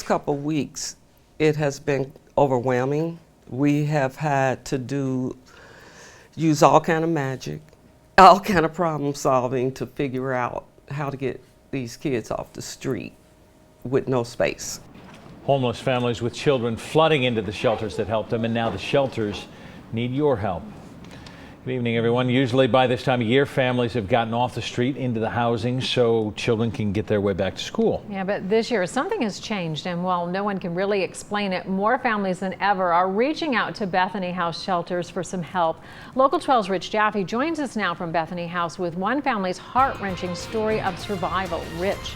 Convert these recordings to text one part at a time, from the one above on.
first couple weeks, it has been overwhelming. We have had to use all kind of magic, all kind of problem solving to figure out how to get these kids off the street with no space. Homeless families with children flooding into the shelters that helped them, and now the shelters need your help. Good evening, everyone. Usually by this time of year, families have gotten off the street into the housing so children can get their way back to school. Yeah, but this year something has changed, and while no one can really explain it, more families than ever are reaching out to Bethany House shelters for some help. Local 12's Rich Jaffe joins us now from Bethany House with one family's heart-wrenching story of survival. Rich.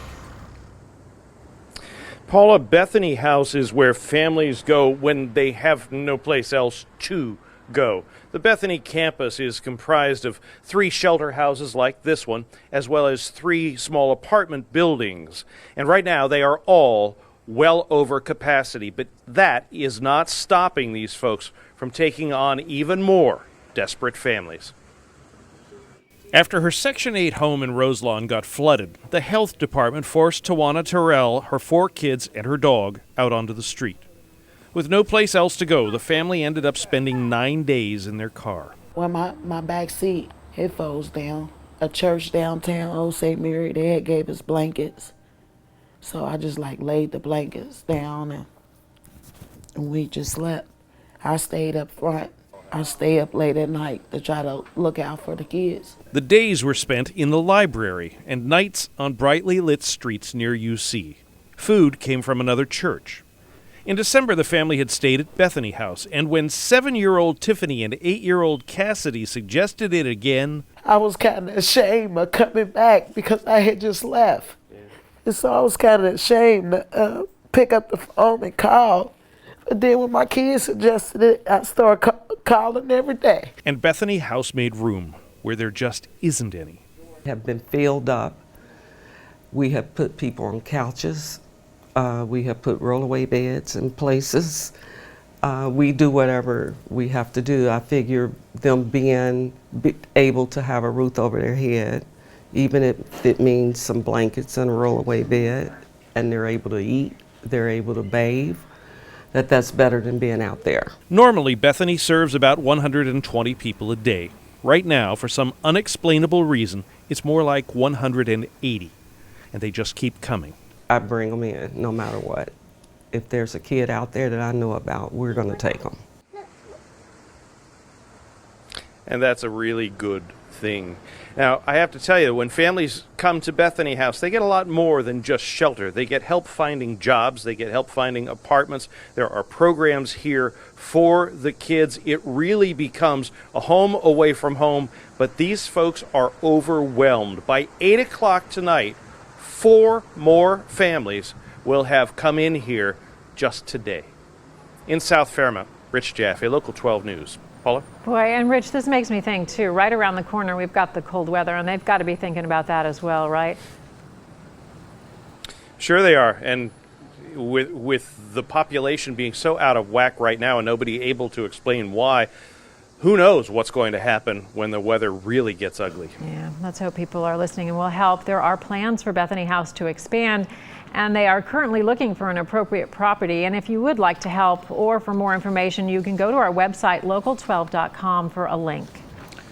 Paula, Bethany House is where families go when they have no place else to go. The Bethany campus is comprised of 3 shelter houses like this one, as well as 3 small apartment buildings. And right now they are all well over capacity, but that is not stopping these folks from taking on even more desperate families. After her Section 8 home in Roselawn got flooded, the health department forced Tawanna Terrell, her 4 kids, and her dog out onto the street. With no place else to go, the family ended up spending 9 days in their car. Well, my back seat, it folds down. A church downtown, Old St. Mary, they had gave us blankets. So I just laid the blankets down and we just slept. I stayed up front. I stay up late at night to try to look out for the kids. The days were spent in the library and nights on brightly lit streets near UC. Food came from another church. In December, the family had stayed at Bethany House, and when 7-year-old Tiffany and 8-year-old Cassidy suggested it again, I was kind of ashamed of coming back because I had just left. And so I was kind of ashamed to pick up the phone and call. But then when my kids suggested it, I started calling every day. And Bethany House made room where there just isn't any. Have been filled up. We have put people on couches. We have put rollaway beds in places. We do whatever we have to do. I figure them being able to have a roof over their head, even if it means some blankets and a rollaway bed, and they're able to eat, they're able to bathe, that's better than being out there. Normally, Bethany serves about 120 people a day. Right now, for some unexplainable reason, it's more like 180, and they just keep coming. I bring them in no matter what. If there's a kid out there that I know about, we're going to take them. And that's a really good thing. Now, I have to tell you, when families come to Bethany House, they get a lot more than just shelter. They get help finding jobs. They get help finding apartments. There are programs here for the kids. It really becomes a home away from home. But these folks are overwhelmed. By 8 o'clock tonight, 4 more families will have come in here just today. In South Fairmount, Rich Jaffe, Local 12 News. Paula? Boy, and Rich, this makes me think, too, right around the corner we've got the cold weather, and they've got to be thinking about that as well, right? Sure they are, and with the population being so out of whack right now and nobody able to explain why, who knows what's going to happen when the weather really gets ugly. Yeah, let's hope people are listening and will help. There are plans for Bethany House to expand, and they are currently looking for an appropriate property. And if you would like to help or for more information, you can go to our website, local12.com, for a link.